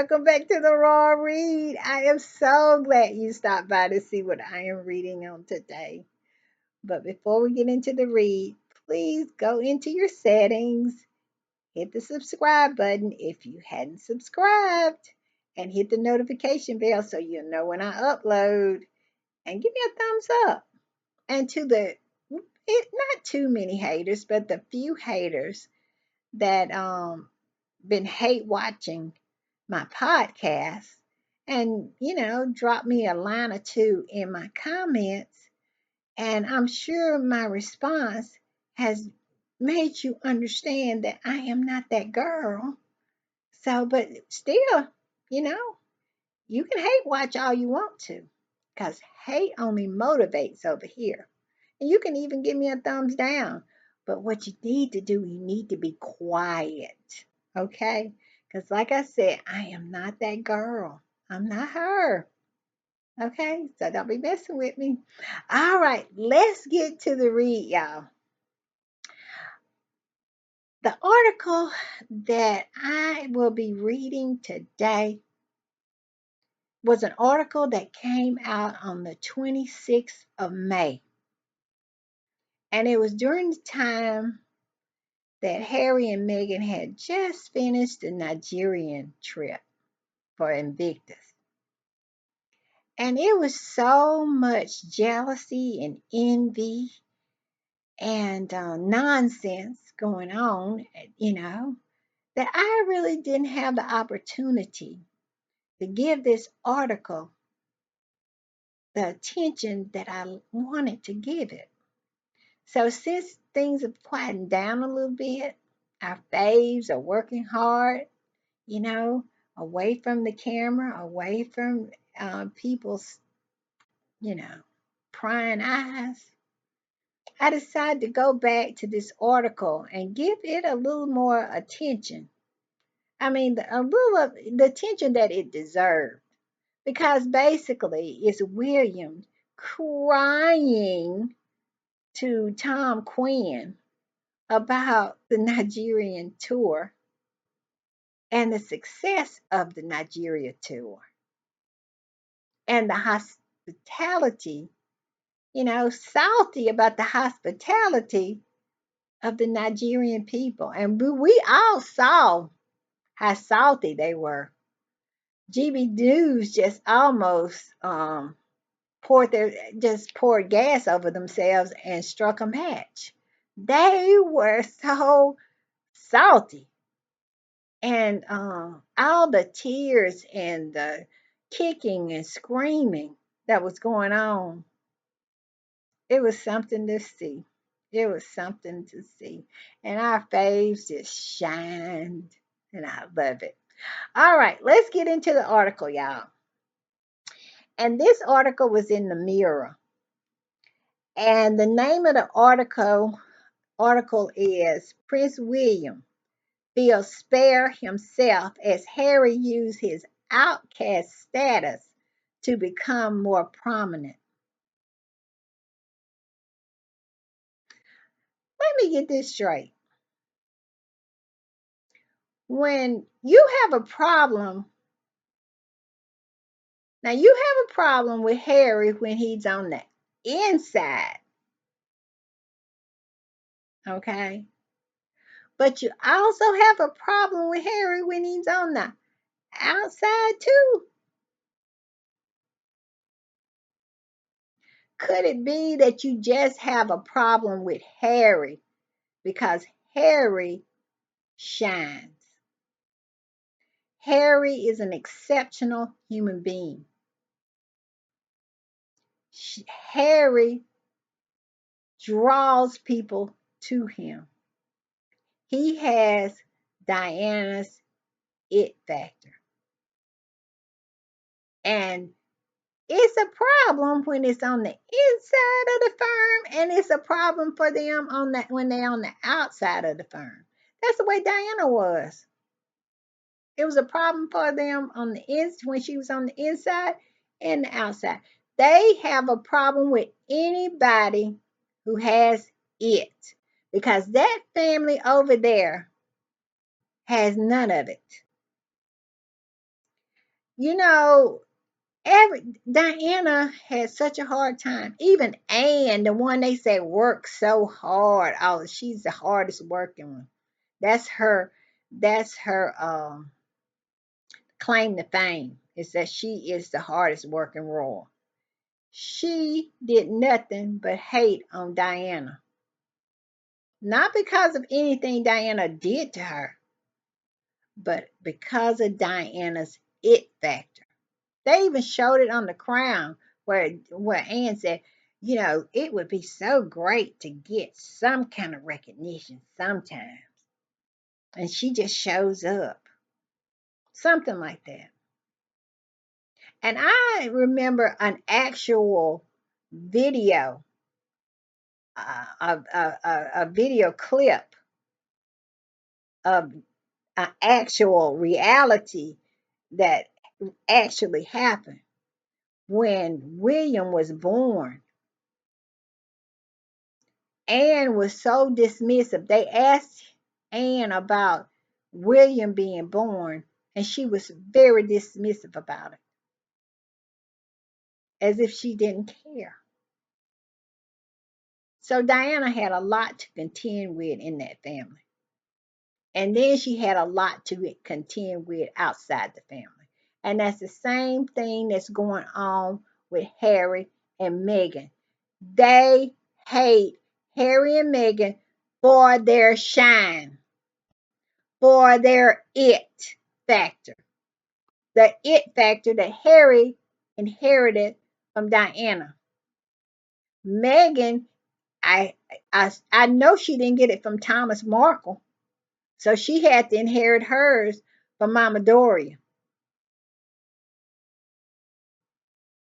Welcome back to the Raw Read. I am so glad you stopped by to see what I am reading on today. But before we get into the read, please go into your settings, hit the subscribe button if you hadn't subscribed, and hit the notification bell so you'll know when I upload. And give me a thumbs up. And to not too many haters, but the few haters that been hate watching my podcast, and drop me a line or two in my comments, and I'm sure my response has made you understand that I am not that girl. So, but still, you know you can hate watch all you want to, because hate only motivates over here. And you can even give me a thumbs down, but what you need to do, you need to be quiet. Okay? Because, like I said, I am not that girl. I'm not her. Okay? So don't be messing with me. All right, let's get to the read, y'all. The article that I will be reading today was an article that came out on the 26th of May. And it was during the time that Harry and Meghan had just finished the Nigerian trip for Invictus. And it was so much jealousy and envy and nonsense going on, that I really didn't have the opportunity to give this article the attention that I wanted to give it. So since things have quieted down a little bit, our faves are working hard, you know, away from the camera, away from people's, you know, prying eyes. I decided to go back to this article and give it a little more attention. I mean, a little of the attention that it deserved. Because basically, it's William crying to Tom Quinn about the Nigerian tour and the success of the Nigeria tour and the hospitality, salty about the hospitality of the Nigerian people. And we all saw how salty they were. GB News just almost poured gas over themselves and struck a match. They were so salty. And all the tears and the kicking and screaming that was going on, it was something to see. It was something to see. And our faves just shined, and I love it. All right, let's get into the article, y'all. And this article was in the Mirror. And the name of the article is Prince William feels spare himself as Harry used his outcast status to become more prominent. Let me get this straight. When you have a problem, now you have a problem with Harry when he's on the inside, okay? But you also have a problem with Harry when he's on the outside too. Could it be that you just have a problem with Harry because Harry shines? Harry is an exceptional human being. Harry draws people to him. He has Diana's it factor. And it's a problem when it's on the inside of the firm, and it's a problem for them when they're on the outside of the firm. That's the way Diana was. It was a problem for them on the when she was on the inside and the outside. They have a problem with anybody who has it, because that family over there has none of it. You know, every Diana had such a hard time. Even Anne, the one they said worked so hard. Oh, she's the hardest working one. That's her. That's her claim to fame. Is that she is the hardest working royal. She did nothing but hate on Diana, not because of anything Diana did to her, but because of Diana's it factor. They even showed it on the crown where Anne said, it would be so great to get some kind of recognition sometimes. And she just shows up. Something like that. And I remember an actual video, a video clip of an actual reality that actually happened when William was born. Anne was so dismissive. They asked Anne about William being born, and she was very dismissive about it, as if she didn't care. So Diana had a lot to contend with in that family. And then she had a lot to contend with outside the family. And that's the same thing that's going on with Harry and Meghan. They hate Harry and Meghan for their shine, for their it factor. The it factor that Harry inherited from Diana. Meghan, I know she didn't get it from Thomas Markle, so she had to inherit hers from Mama Doria.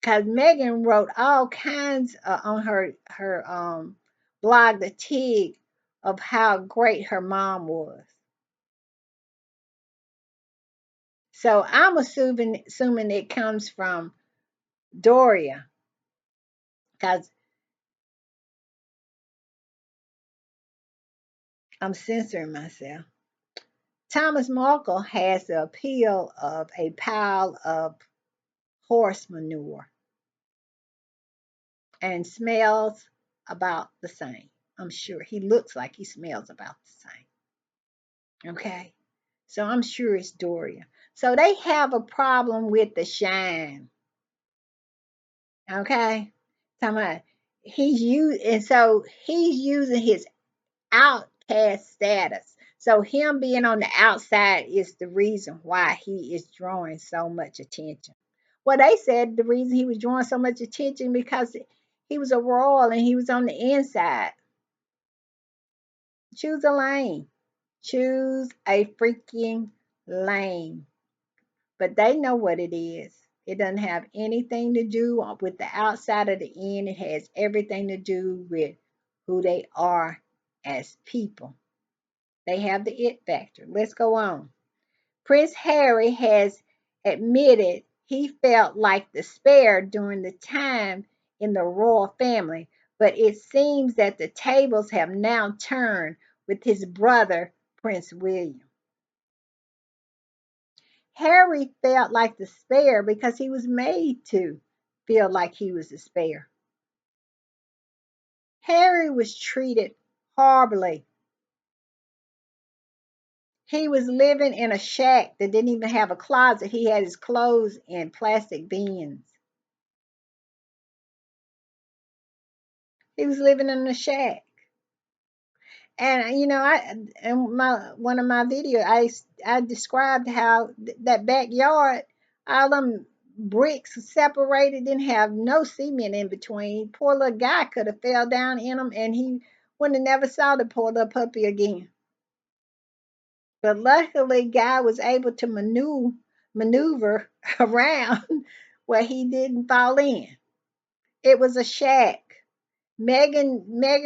Because Megan wrote all kinds on her blog, The Tig, of how great her mom was. So I'm assuming it comes from Doria, because I'm censoring myself. Thomas Markle has the appeal of a pile of horse manure and smells about the same. I'm sure he looks like he smells about the same. Okay. So I'm sure it's Doria. So they have a problem with the shine. Okay. Talking about he's using his outcast status. So him being on the outside is the reason why he is drawing so much attention. Well, they said the reason he was drawing so much attention because he was a royal and he was on the inside. Choose a lane. Choose a freaking lane. But they know what it is. It doesn't have anything to do with the outside of the end. It has everything to do with who they are as people. They have the it factor. Let's go on. Prince Harry has admitted he felt like the spare during the time in the royal family, but it seems that the tables have now turned with his brother, Prince William. Harry felt like the spare because he was made to feel like he was the spare. Harry was treated horribly. He was living in a shack that didn't even have a closet. He had his clothes in plastic bins. He was living in a shack. And I in my one of my videos, I described how that backyard, all them bricks separated, didn't have no cement in between. Poor little guy could have fell down in them, and he wouldn't have never saw the poor little puppy again. But luckily, guy was able to maneuver around where he didn't fall in. It was a shack. Megan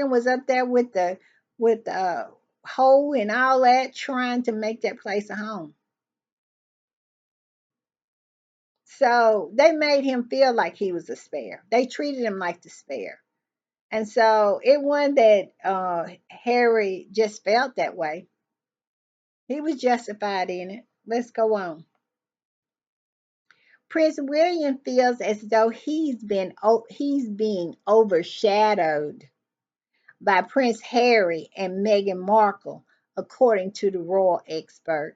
was up there with the hoe and all that, trying to make that place a home. So they made him feel like he was a spare. They treated him like the spare. And so it wasn't that Harry just felt that way. He was justified in it. Let's go on. Prince William feels as though he's being overshadowed by Prince Harry and Meghan Markle, according to the royal expert.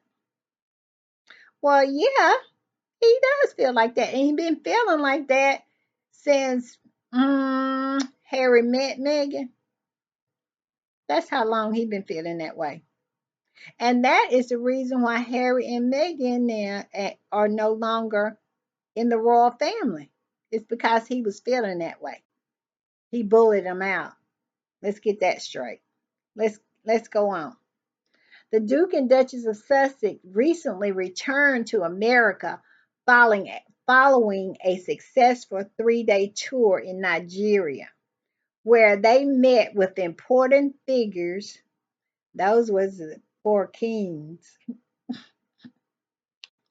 Well, yeah, he does feel like that, and he's been feeling like that since Harry met Meghan. That's how long he's been feeling that way. And that is the reason why Harry and Meghan now are no longer in the royal family. It's because he was feeling that way. He bullied him out. Let's get that straight. Let's go on. The Duke and Duchess of Sussex recently returned to America following a successful 3-day tour in Nigeria, where they met with important figures. Those was the four kings.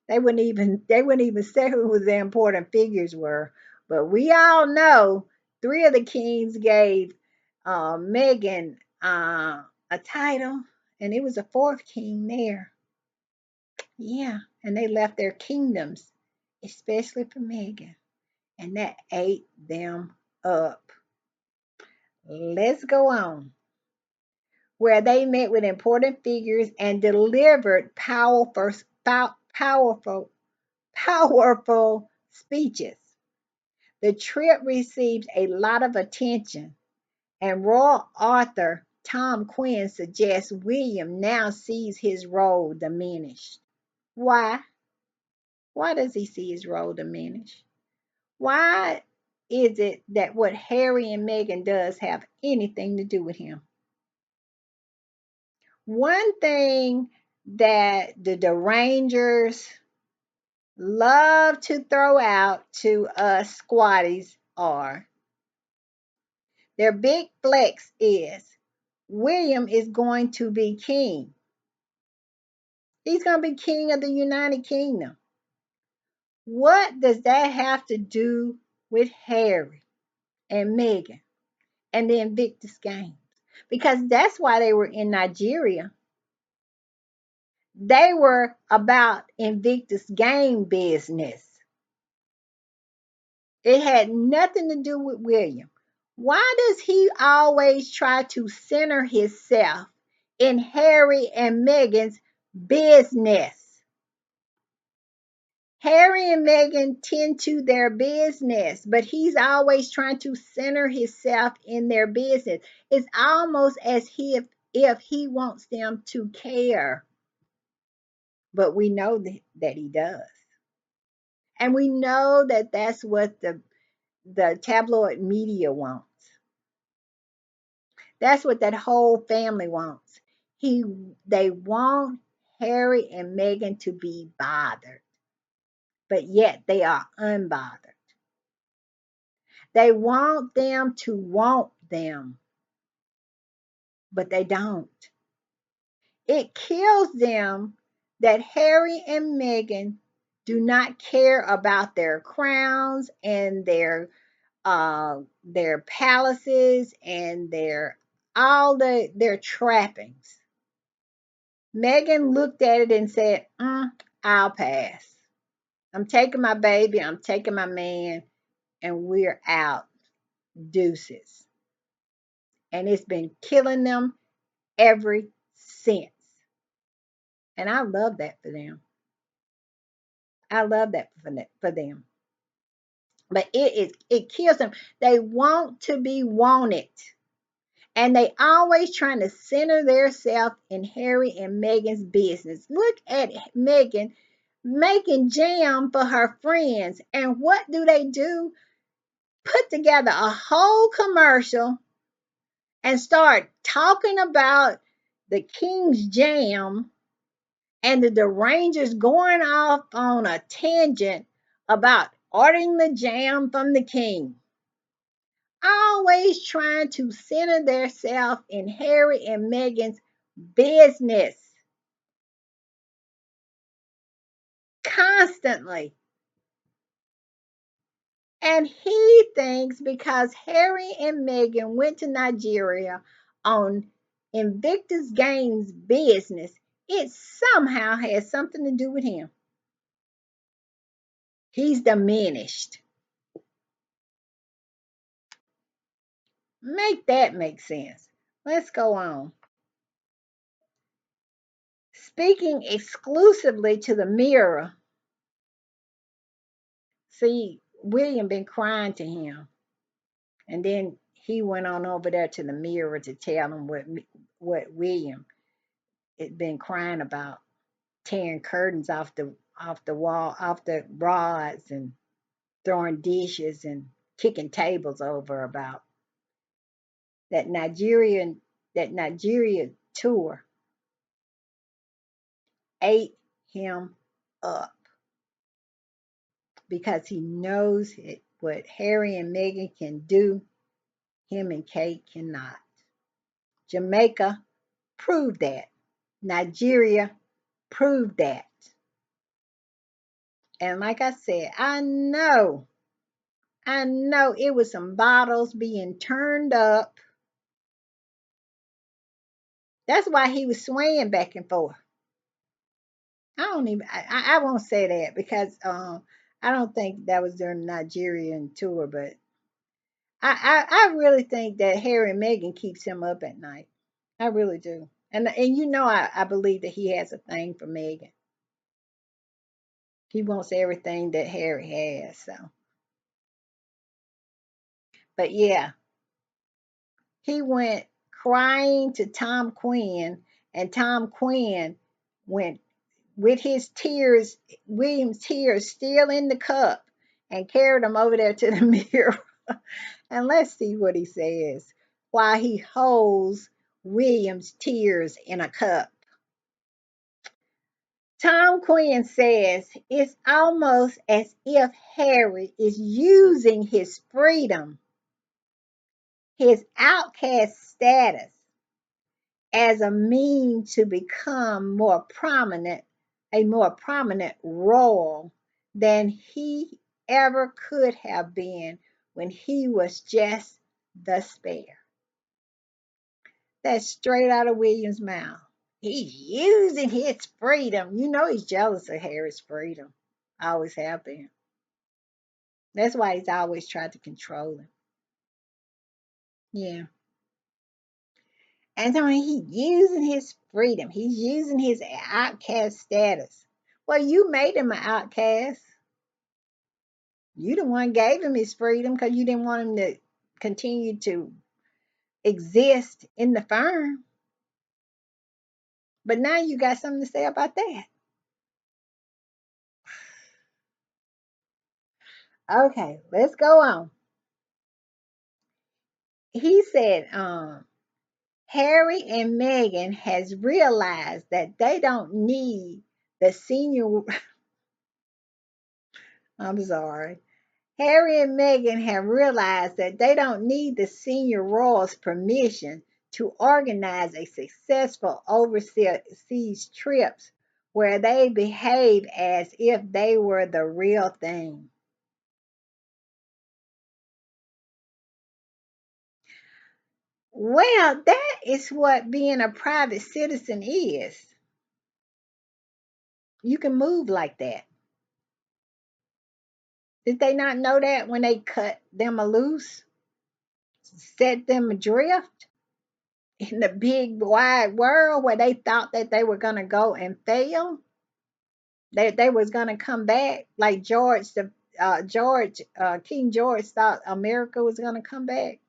They wouldn't even say who the important figures were, but we all know three of the kings gave Meghan a title, and it was a fourth king there. Yeah, and they left their kingdoms, especially for Meghan, and that ate them up. Let's go on. Where they met with important figures and delivered powerful speeches. The trip received a lot of attention, and royal author Tom Quinn suggests William now sees his role diminished. Why? Why does he see his role diminished? Why is it that what Harry and Meghan does have anything to do with him? One thing that the derangers love to throw out to us squatties are their big flex is William is going to be king. He's going to be king of the United Kingdom. What does that have to do with Harry and Meghan and the Invictus Games? Because that's why they were in Nigeria. They were about Invictus Game business. It had nothing to do with William. Why does he always try to center himself in Harry and Meghan's business? Harry and Meghan tend to their business, but he's always trying to center himself in their business. It's almost as if he wants them to care, but we know that he does. And we know that that's what the tabloid media wants. That's what that whole family wants. They want Harry and Meghan to be bothered, but yet they are unbothered. They want them to want them, but they don't. It kills them that Harry and Meghan do not care about their crowns and their palaces and their trappings. Meghan looked at it and said, I'll pass. I'm taking my baby, I'm taking my man, and we're out. Deuces. And it's been killing them ever since. And I love that for them. I love that for them. But it kills them. They want to be wanted. And they always trying to center themselves in Harry and Meghan's business. Look at Meghan making jam for her friends. And what do? Put together a whole commercial and start talking about the King's jam and the Rangers going off on a tangent about ordering the jam from the King. Always trying to center themselves in Harry and Meghan's business. Constantly. And he thinks because Harry and Meghan went to Nigeria on Invictus Games business, it somehow has something to do with him. He's diminished. Make that make sense. Let's go on. Speaking exclusively to the mirror. See, William been crying to him, and then he went on over there to the mirror to tell him what William had been crying about, tearing curtains off the wall, off the rods, and throwing dishes and kicking tables over about that Nigeria tour ate him up because he knows what Harry and Meghan can do, him and Kate cannot. Jamaica proved that. Nigeria proved that. And like I said, I know it was some bottles being turned up. That's why he was swaying back and forth. I won't say that because I don't think that was during the Nigerian tour, but I really think that Harry and Meghan keeps him up at night. I really do. And you know I believe that he has a thing for Meghan. He wants everything that Harry has. So but yeah, he went crying to Tom Quinn, and Tom Quinn went with his tears, William's tears still in the cup, and carried him over there to the mirror. And let's see what he says while he holds William's tears in a cup. Tom Quinn says it's almost as if Harry is using his freedom, his outcast status, as a means to become a more prominent role than he ever could have been when he was just the spare. That's straight out of William's mouth. He's using his freedom. You know he's jealous of Harry's freedom. I always have been. That's why he's always tried to control him. Yeah. And so he's using his freedom. He's using his outcast status. Well, you made him an outcast. You the one gave him his freedom because you didn't want him to continue to exist in the firm. But now you got something to say about that. Okay, let's go on. He said, Harry and Meghan has realized that they don't need the senior. I'm sorry. Harry and Meghan have realized that they don't need the senior royal's permission to organize a successful overseas trips where they behave as if they were the real thing. Well, that is what being a private citizen is. You can move like that. Did they not know that when they cut them loose, set them adrift in the big wide world where they thought that they were going to go and fail? They was going to come back like King George thought America was going to come back.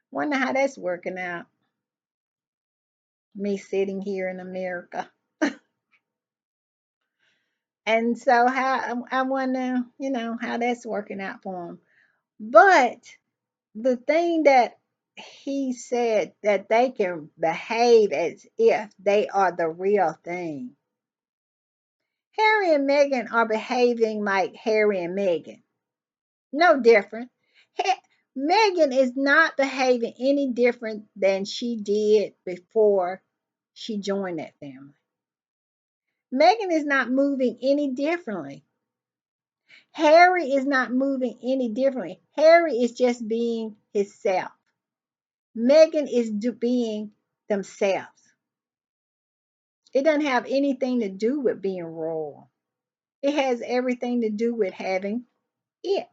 Wonder how that's working out. Me sitting here in America. And so how I wonder, how that's working out for them. But the thing that he said that they can behave as if they are the real thing. Harry and Meghan are behaving like Harry and Meghan. No different. Meghan is not behaving any different than she did before she joined that family. Meghan is not moving any differently. Harry is not moving any differently. Harry is just being himself. Meghan is being themselves. It doesn't have anything to do with being royal. It has everything to do with having it.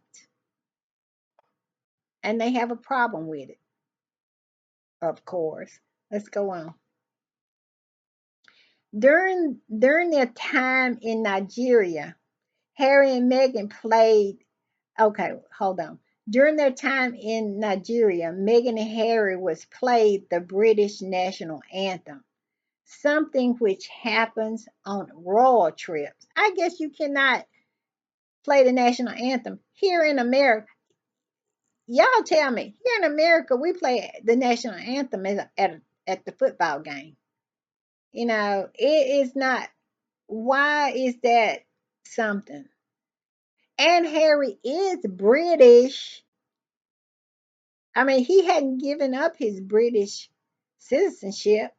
And they have a problem with it, of course. Let's go on. During their time in Nigeria, Harry and Meghan played. Okay, hold on. During their time in Nigeria, Meghan and Harry was played the British national anthem, something which happens on royal trips. I guess you cannot play the national anthem here in America. Y'all tell me, here in America, we play the national anthem at the football game. It is not. Why is that something? And Harry is British. I mean, he hadn't given up his British citizenship.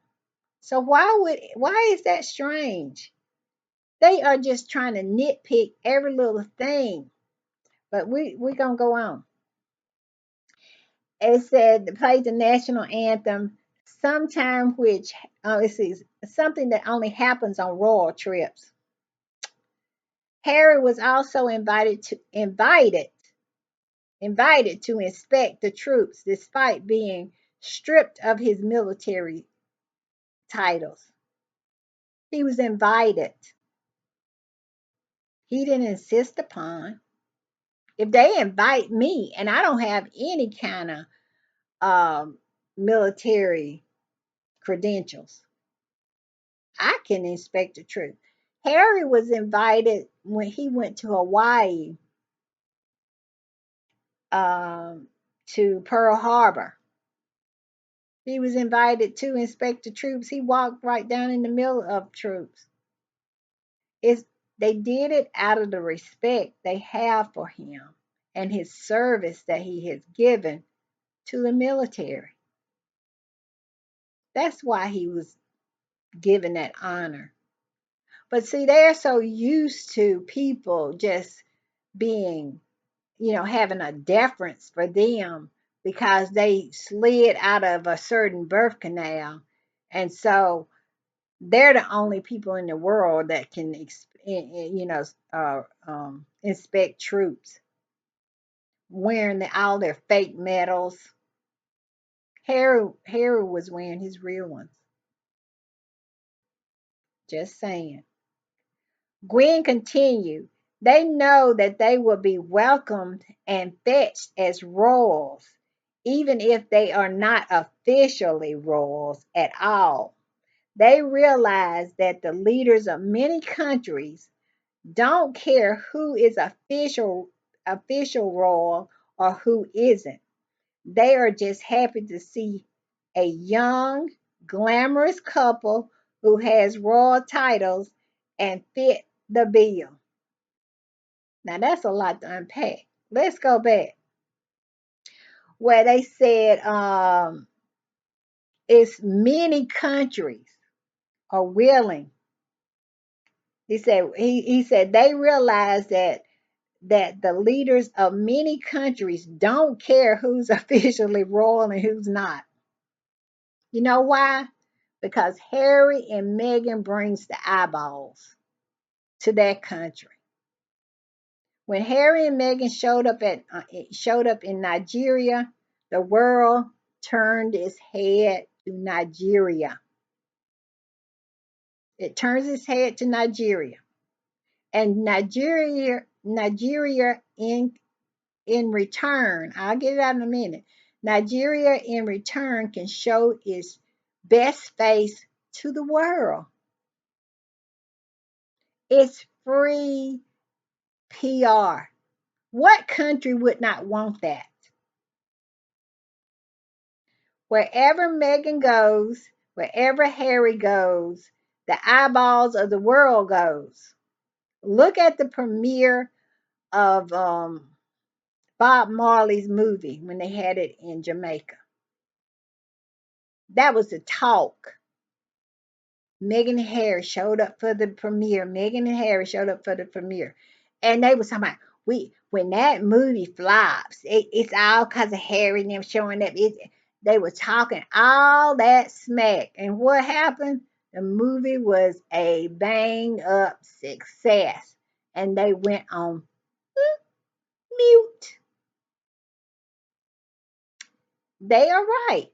So why is that strange? They are just trying to nitpick every little thing. But we're gonna go on. It said play the national anthem sometime which it says something that only happens on royal trips. Harry was also invited to inspect the troops despite being stripped of his military titles. He was invited. He didn't insist upon. If they invite me and I don't have any kind of military credentials, I can inspect the troops. Harry was invited when he went to Hawaii, to Pearl Harbor. He was invited to inspect the troops. He walked right down in the middle of troops. It's, they did it out of the respect they have for him and his service that he has given to the military. That's why he was given that honor. But see, they're so used to people just being, having a deference for them because they slid out of a certain birth canal. And so they're the only people in the world that can, inspect troops wearing all their fake medals. Harry was wearing his real ones. Just saying. Gwen continued. They know that they will be welcomed and fetched as royals, even if they are not officially royals at all. They realize that the leaders of many countries don't care who is official royal or who isn't. They are just happy to see a young, glamorous couple who has royal titles and fit the bill. Now that's a lot to unpack. Let's go back where they said it's many countries are willing. He said they realize that the leaders of many countries don't care who's officially royal and who's not. You know why? Because Harry and Meghan brings the eyeballs to that country. When Harry and Meghan showed up in Nigeria, the world turned its head to Nigeria. It turns its head to Nigeria, and Nigeria in return, I'll get it out in a minute. Nigeria in return can show its best face to the world. It's free PR. What country would not want that? Wherever Meghan goes, wherever Harry goes, the eyeballs of the world goes. Look at the premiere of Bob Marley's movie when they had it in Jamaica. That was the talk. Meghan and Harry showed up for the premiere. Meghan and Harry showed up for the premiere. And they was talking about, when that movie flops, it's all because of Harry and them showing up. They were talking all that smack. And what happened? The movie was a bang up success. And they went on mute. They are right.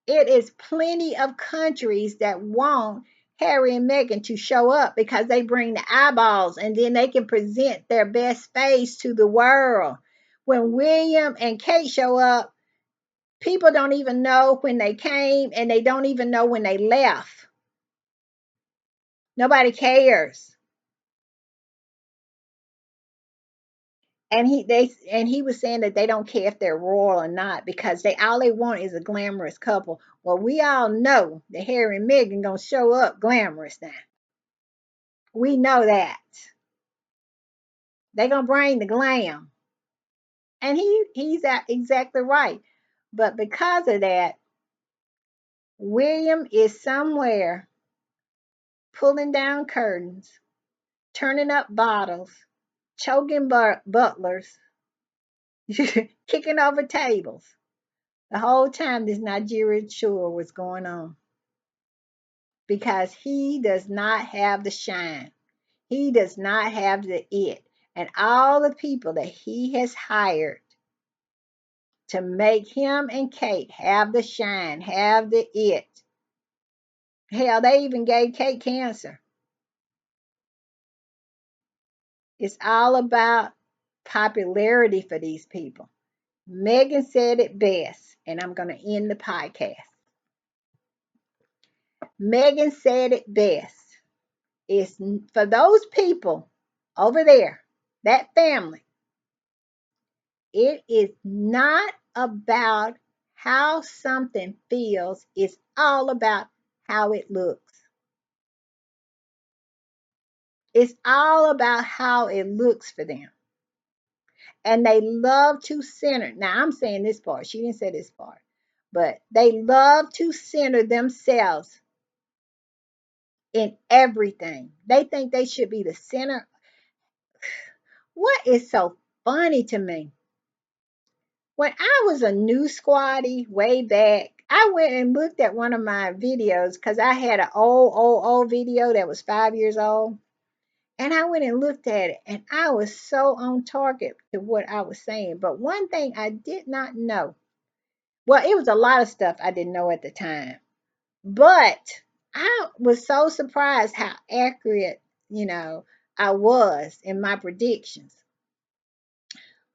It is plenty of countries that want Harry and Meghan to show up because they bring the eyeballs and then they can present their best face to the world. When William and Kate show up, people don't even know when they came and they don't even know when they left. Nobody cares. And he was saying that they don't care if they're royal or not because they all they want is a glamorous couple. Well, we all know that Harry and Meghan gonna show up glamorous now. We know that. They gonna bring the glam. And exactly right. But because of that, William is somewhere pulling down curtains, turning up bottles, choking butlers, kicking over tables. The whole time this Nigerian tour was going on because he does not have the shine. He does not have the it. And all the people that he has hired to make him and Kate have the shine, have the it. Hell, they even gave Kate cancer. It's all about popularity for these people. Megan said it best, and I'm going to end the podcast. Megan said it best. It's for those people over there, that family. It is not about how something feels, it's all about how it looks. It's all about how it looks for them. And they love to center. Now, I'm saying this part. She didn't say this part. But they love to center themselves in everything. They think they should be the center. What is so funny to me? When I was a new squatty way back, I went and looked at one of my videos because I had an old video that was 5 years old. And I went and looked at it, and I was so on target to what I was saying. But one thing I did not know, well, it was a lot of stuff I didn't know at the time. But I was so surprised how accurate, I was in my predictions.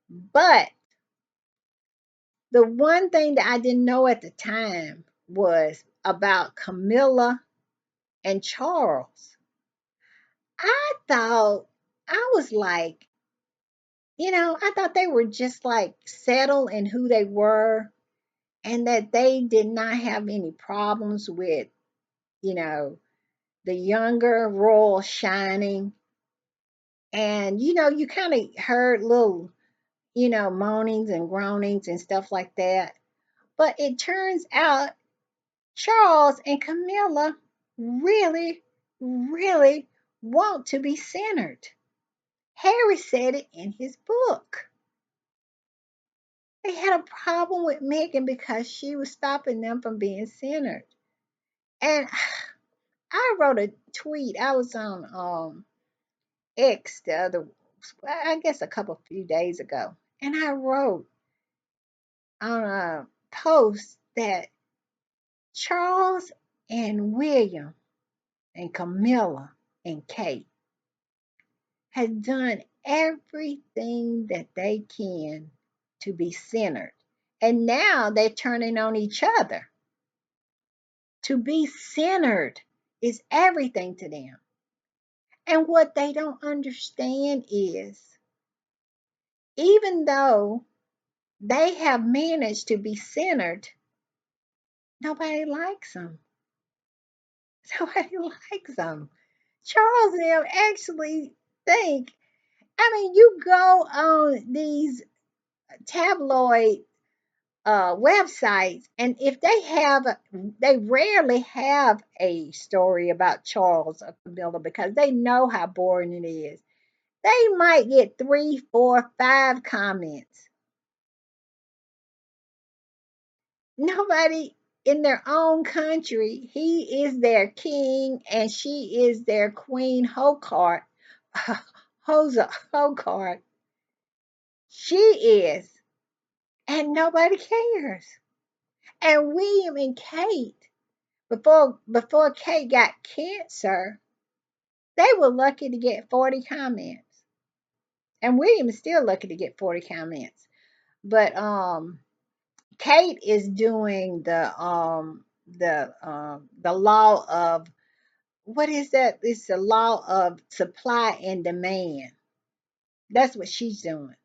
But the one thing that I didn't know at the time was about Camilla and Charles. I thought, I was like, I thought they were just like settled in who they were and that they did not have any problems with, the younger royal shining. And, you kind of heard little, moanings and groanings and stuff like that. But it turns out Charles and Camilla really, really want to be centered. Harry said it in his book. They had a problem with Meghan because she was stopping them from being centered. And I wrote a tweet. I was on X I guess a few days ago. And I wrote on a post that Charles and William and Camilla and Kate had done everything that they can to be centered. And now they're turning on each other. To be centered is everything to them. And what they don't understand is, even though they have managed to be centered, nobody likes them. Nobody likes them. Charles and them actually think, you go on these tabloid websites, and if they rarely have a story about Charles or Camilla because they know how boring it is. They might get 3, 4, 5 comments. Nobody in their own country, he is their king and she is their queen Hocart. Hocart. She is, and nobody cares. And William and Kate, before Kate got cancer, they were lucky to get 40 comments. And William is still lucky to get 40 comments. But Kate is doing the law of, what is that? It's the law of supply and demand. That's what she's doing.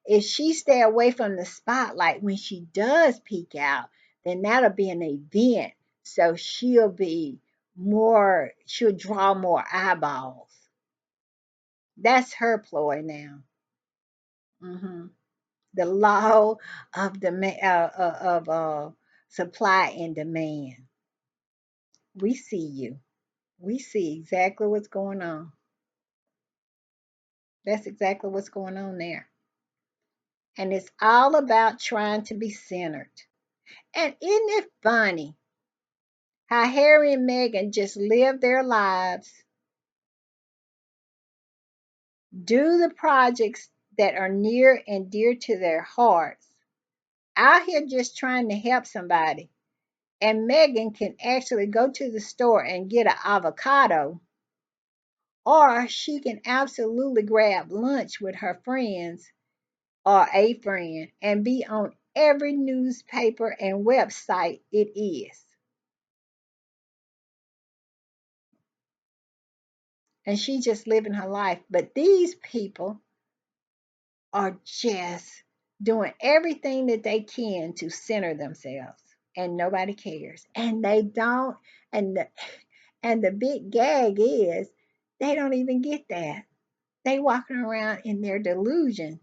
If she stay away from the spotlight when she does peek out, then that'll be an event. So she'll draw more eyeballs. That's her ploy now. hmm The law of supply and demand. We see you. We see exactly what's going on. That's exactly what's going on there. And it's all about trying to be centered. And isn't it funny how Harry and Meghan just live their lives, do the projects that are near and dear to their hearts, out here just trying to help somebody. And Meghan can actually go to the store and get an avocado, or she can absolutely grab lunch with her friends or a friend and be on every newspaper and website it is. And she just living her life. But these people are just doing everything that they can to center themselves, and nobody cares. And they don't, and the big gag is they don't even get that. They walking around in their delusion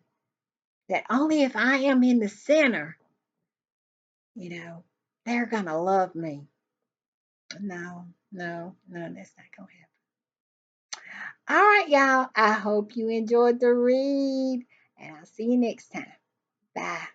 that only if I am in the center, you know, they're gonna love me. No, no, no, that's not gonna happen. All right, y'all. I hope you enjoyed the read, and I'll see you next time. Bye.